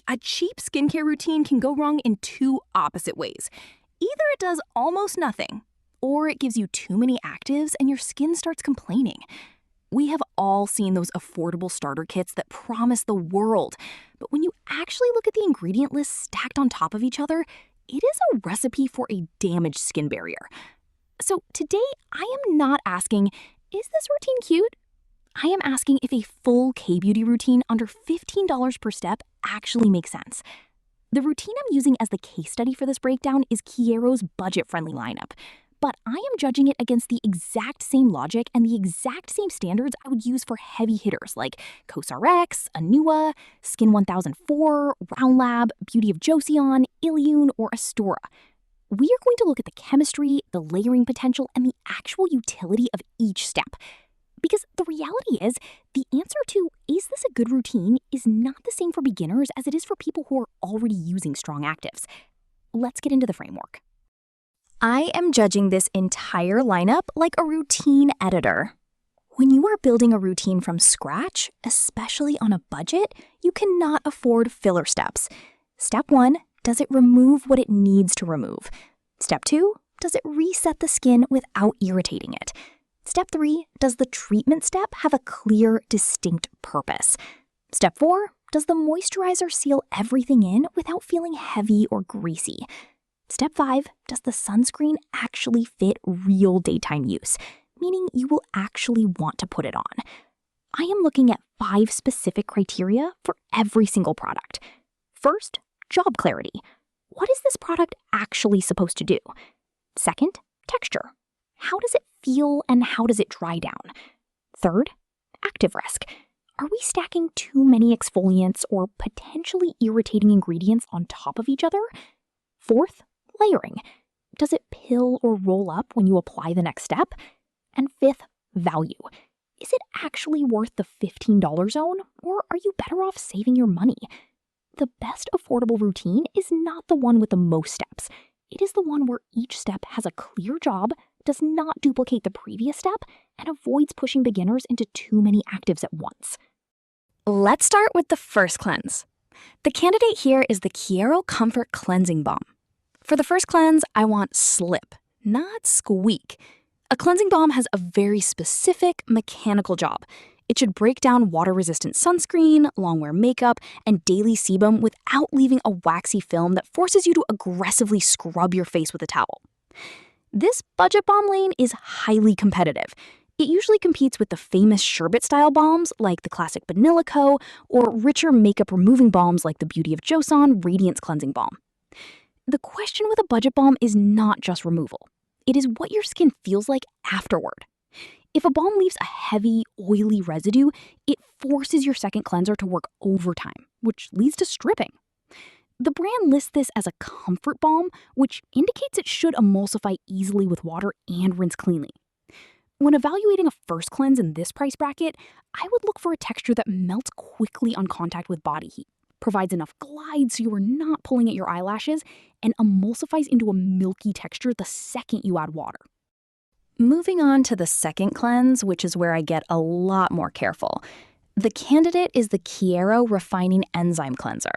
A cheap skincare routine can go wrong in two opposite ways. Either it does almost nothing, or it gives you too many actives and your skin starts complaining. We have all seen those affordable starter kits that promise the world, but when you actually look at the ingredient list stacked on top of each other, it is a recipe for a damaged skin barrier. So today, I am not asking, is this routine cute? I am asking if a full K-beauty routine under $15 per step actually makes sense. The routine I'm using as the case study for this breakdown is Kiero's budget-friendly lineup, but I am judging it against the exact same logic and the exact same standards I would use for heavy hitters like CosRx, Anua, Skin 1004, Round Lab, Beauty of Joseon, Ilion, or Astora. We are going to look at the chemistry, the layering potential, and the actual utility of each step. Because the reality is, the answer to, is this a good routine, is not the same for beginners as it is for people who are already using strong actives. Let's get into the framework. I am judging this entire lineup like a routine editor. When you are building a routine from scratch, especially on a budget, you cannot afford filler steps. Step 1, does it remove what it needs to remove? Step 2, does it reset the skin without irritating it? Step 3, does the treatment step have a clear, distinct purpose? Step 4, does the moisturizer seal everything in without feeling heavy or greasy? Step 5, does the sunscreen actually fit real daytime use, meaning you will actually want to put it on? I am looking at 5 specific criteria for every single product. First, job clarity. What is this product actually supposed to do? Second, texture. How does it feel and how does it dry down? Third, active risk. Are we stacking too many exfoliants or potentially irritating ingredients on top of each other? Fourth, layering. Does it pill or roll up when you apply the next step? And fifth, value. Is it actually worth the $15 zone, or are you better off saving your money? The best affordable routine is not the one with the most steps. It is the one where each step has a clear job, does not duplicate the previous step, and avoids pushing beginners into too many actives at once. Let's start with the first cleanse. The candidate here is the Kiero Comfort Cleansing Balm. For the first cleanse, I want slip, not squeak. A cleansing balm has a very specific mechanical job. It should break down water-resistant sunscreen, long-wear makeup, and daily sebum without leaving a waxy film that forces you to aggressively scrub your face with a towel. This budget balm lane is highly competitive. It usually competes with the famous sherbet-style balms like the classic Banilico or richer makeup-removing balms like the Beauty of Joseon Radiance Cleansing Balm. The question with a budget balm is not just removal. It is what your skin feels like afterward. If a balm leaves a heavy, oily residue, it forces your second cleanser to work overtime, which leads to stripping. The brand lists this as a comfort balm, which indicates it should emulsify easily with water and rinse cleanly. When evaluating a first cleanse in this price bracket, I would look for a texture that melts quickly on contact with body heat, provides enough glide so you are not pulling at your eyelashes, and emulsifies into a milky texture the second you add water. Moving on to the second cleanse, which is where I get a lot more careful. The candidate is the Kiero Refining Enzyme Cleanser.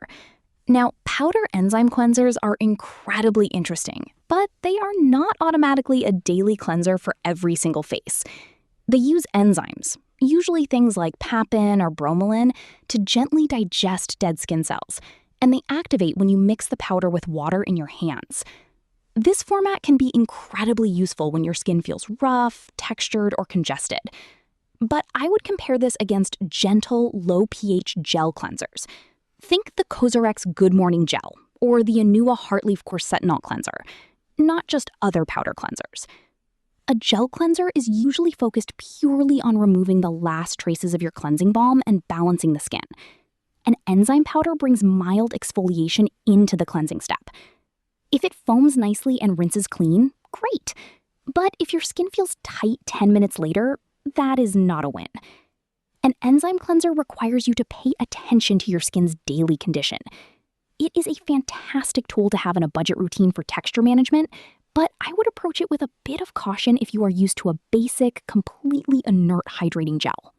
Now, powder enzyme cleansers are incredibly interesting, but they are not automatically a daily cleanser for every single face. They use enzymes, usually things like papain or bromelain, to gently digest dead skin cells, and they activate when you mix the powder with water in your hands. This format can be incredibly useful when your skin feels rough, textured, or congested. But I would compare this against gentle, low pH gel cleansers. Think the CosRx Good Morning Gel or the Anua Heartleaf Quercetinol Cleanser, not just other powder cleansers. A gel cleanser is usually focused purely on removing the last traces of your cleansing balm and balancing the skin. An enzyme powder brings mild exfoliation into the cleansing step. If it foams nicely and rinses clean, great. But if your skin feels tight 10 minutes later, that is not a win. An enzyme cleanser requires you to pay attention to your skin's daily condition. It is a fantastic tool to have in a budget routine for texture management, but I would approach it with a bit of caution if you are used to a basic, completely inert hydrating gel.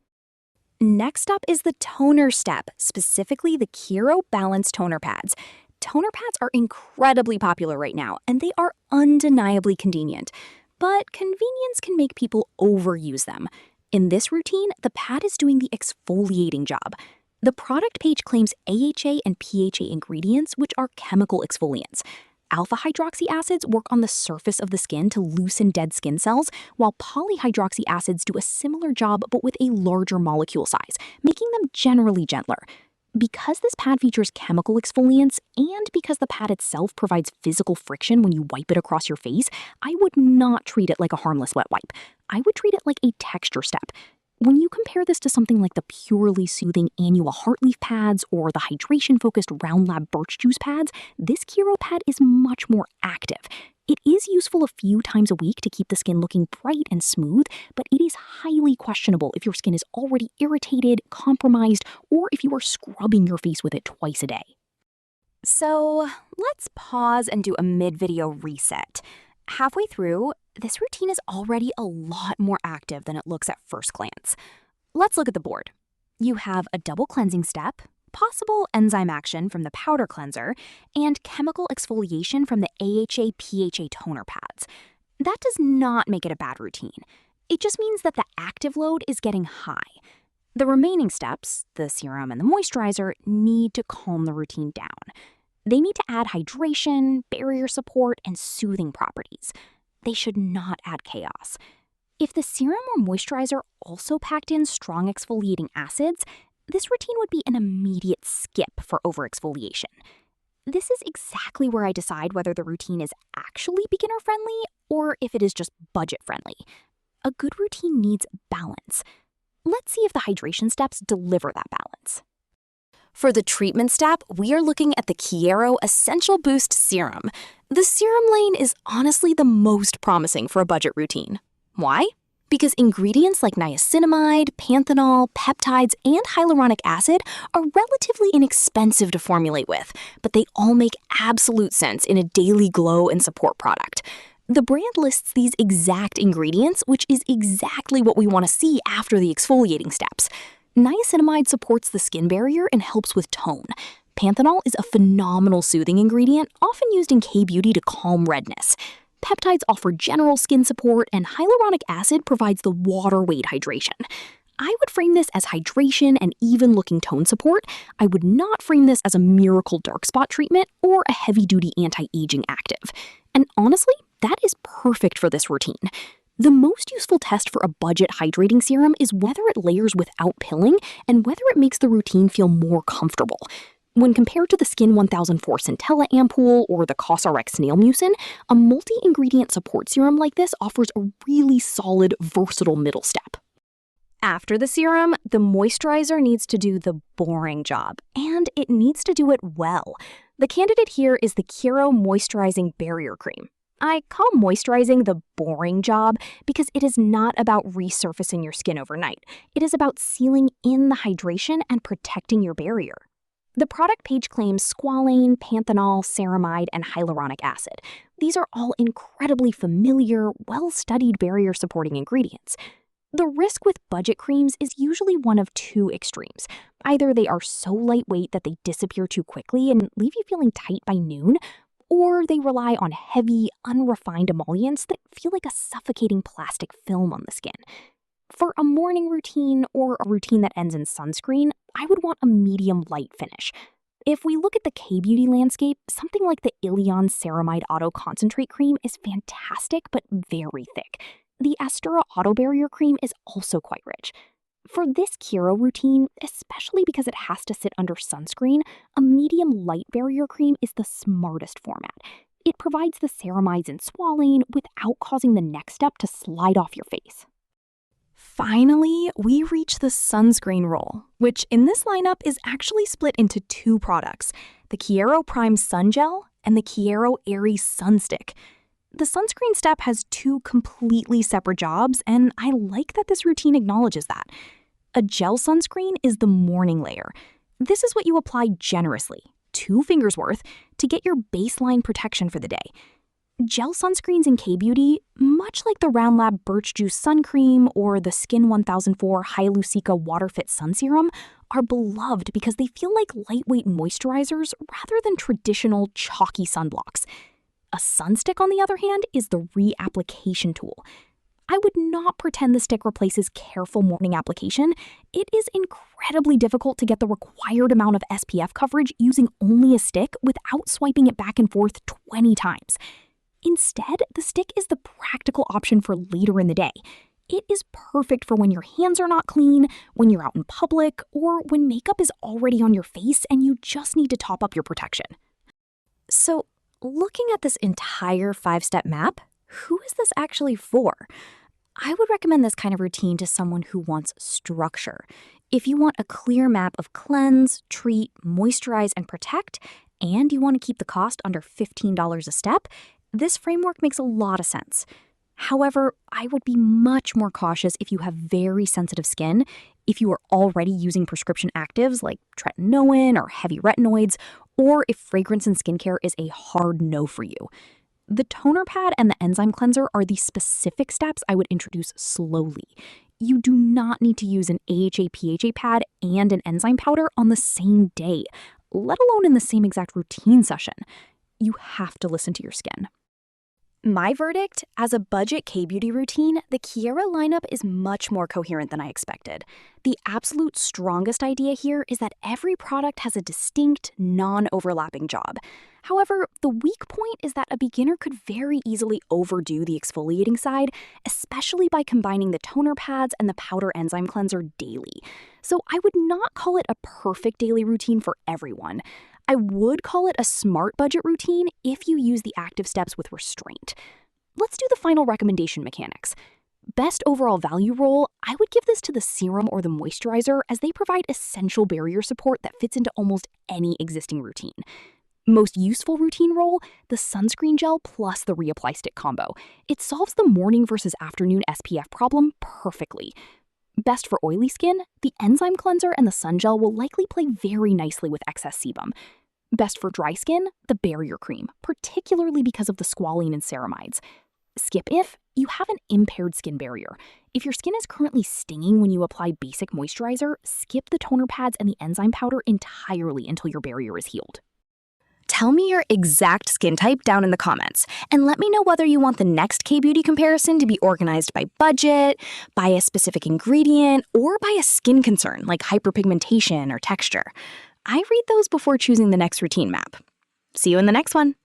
Next up is the toner step, specifically the Kiero Balance Toner Pads. Toner pads are incredibly popular right now, and they are undeniably convenient. But convenience can make people overuse them. In this routine, the pad is doing the exfoliating job. The product page claims AHA and PHA ingredients, which are chemical exfoliants. Alpha hydroxy acids work on the surface of the skin to loosen dead skin cells, while polyhydroxy acids do a similar job but with a larger molecule size, making them generally gentler. Because this pad features chemical exfoliants and because the pad itself provides physical friction when you wipe it across your face, I would not treat it like a harmless wet wipe. I would treat it like a texture step. When you compare this to something like the purely soothing annual Heartleaf pads or the hydration-focused Round Lab Birch Juice pads, this Kiero pad is much more active. It is useful a few times a week to keep the skin looking bright and smooth, but it is highly questionable if your skin is already irritated, compromised, or if you are scrubbing your face with it twice a day. So let's pause and do a mid-video reset. Halfway through, this routine is already a lot more active than it looks at first glance. Let's look at the board. You have a double cleansing step, possible enzyme action from the powder cleanser, and chemical exfoliation from the AHA/PHA toner pads. That does not make it a bad routine. It just means that the active load is getting high. The remaining steps, the serum and the moisturizer, need to calm the routine down. They need to add hydration, barrier support, and soothing properties. They should not add chaos. If the serum or moisturizer also packed in strong exfoliating acids, this routine would be an immediate skip for overexfoliation. This is exactly where I decide whether the routine is actually beginner-friendly or if it is just budget-friendly. A good routine needs balance. Let's see if the hydration steps deliver that balance. For the treatment step, we are looking at the Kiero Essential Boost Serum. The serum lane is honestly the most promising for a budget routine. Why? Because ingredients like niacinamide, panthenol, peptides, and hyaluronic acid are relatively inexpensive to formulate with, but they all make absolute sense in a daily glow and support product. The brand lists these exact ingredients, which is exactly what we want to see after the exfoliating steps. Niacinamide supports the skin barrier and helps with tone. Panthenol is a phenomenal soothing ingredient, often used in K-beauty to calm redness. Peptides offer general skin support, and hyaluronic acid provides the water-weight hydration. I would frame this as hydration and even-looking tone support. I would not frame this as a miracle dark spot treatment or a heavy-duty anti-aging active. And honestly, that is perfect for this routine. The most useful test for a budget hydrating serum is whether it layers without pilling and whether it makes the routine feel more comfortable. When compared to the Skin 1004 Centella ampoule or the COSRX Snail Mucin, a multi-ingredient support serum like this offers a really solid, versatile middle step. After the serum, the moisturizer needs to do the boring job, and it needs to do it well. The candidate here is the Kiero Moisturizing Barrier Cream. I call moisturizing the boring job because it is not about resurfacing your skin overnight. It is about sealing in the hydration and protecting your barrier. The product page claims squalane, panthenol, ceramide, and hyaluronic acid. These are all incredibly familiar, well-studied barrier-supporting ingredients. The risk with budget creams is usually one of two extremes. Either they are so lightweight that they disappear too quickly and leave you feeling tight by noon, or they rely on heavy, unrefined emollients that feel like a suffocating plastic film on the skin. For a morning routine or a routine that ends in sunscreen, I would want a medium light finish. If we look at the K-beauty landscape, something like the Ilion Ceramide Auto Concentrate Cream is fantastic but very thick. The Astura Auto Barrier Cream is also quite rich. For this Kiero routine, especially because it has to sit under sunscreen, a medium light barrier cream is the smartest format. It provides the ceramides and squalane without causing the next step to slide off your face. Finally, we reach the sunscreen roll, which in this lineup is actually split into two products, the Kiero Prime Sun Gel and the Kiero Airy Sun Stick. The sunscreen step has two completely separate jobs, and I like that this routine acknowledges that. A gel sunscreen is the morning layer. This is what you apply generously, 2 fingers worth, to get your baseline protection for the day. Gel sunscreens in K-Beauty, much like the Round Lab Birch Juice Sun Cream or the Skin 1004 Hyaluronic Water Fit Sun Serum, are beloved because they feel like lightweight moisturizers rather than traditional chalky sunblocks. A sunstick, on the other hand, is the reapplication tool. I would not pretend the stick replaces careful morning application. It is incredibly difficult to get the required amount of SPF coverage using only a stick without swiping it back and forth 20 times. Instead, the stick is the practical option for later in the day. It is perfect for when your hands are not clean, when you're out in public, or when makeup is already on your face and you just need to top up your protection. So, looking at this entire 5-step map, who is this actually for? I would recommend this kind of routine to someone who wants structure. If you want a clear map of cleanse, treat, moisturize, and protect, and you want to keep the cost under $15 a step, this framework makes a lot of sense. However, I would be much more cautious if you have very sensitive skin, if you are already using prescription actives like tretinoin or heavy retinoids, or if fragrance and skincare is a hard no for you. The toner pad and the enzyme cleanser are the specific steps I would introduce slowly. You do not need to use an AHA/PHA pad and an enzyme powder on the same day, let alone in the same exact routine session. You have to listen to your skin. My verdict, as a budget K-beauty routine, the Kiero lineup is much more coherent than I expected. The absolute strongest idea here is that every product has a distinct, non-overlapping job. However, the weak point is that a beginner could very easily overdo the exfoliating side, especially by combining the toner pads and the powder enzyme cleanser daily. So I would not call it a perfect daily routine for everyone. I would call it a smart budget routine if you use the active steps with restraint. Let's do the final recommendation mechanics. Best overall value role, I would give this to the serum or the moisturizer as they provide essential barrier support that fits into almost any existing routine. Most useful routine role, the sunscreen gel plus the reapply stick combo. It solves the morning versus afternoon SPF problem perfectly. Best for oily skin, the enzyme cleanser and the sun gel will likely play very nicely with excess sebum. Best for dry skin, the barrier cream, particularly because of the squalene and ceramides. Skip if you have an impaired skin barrier. If your skin is currently stinging when you apply basic moisturizer, skip the toner pads and the enzyme powder entirely until your barrier is healed. Tell me your exact skin type down in the comments, and let me know whether you want the next K-beauty comparison to be organized by budget, by a specific ingredient, or by a skin concern like hyperpigmentation or texture. I read those before choosing the next routine map. See you in the next one.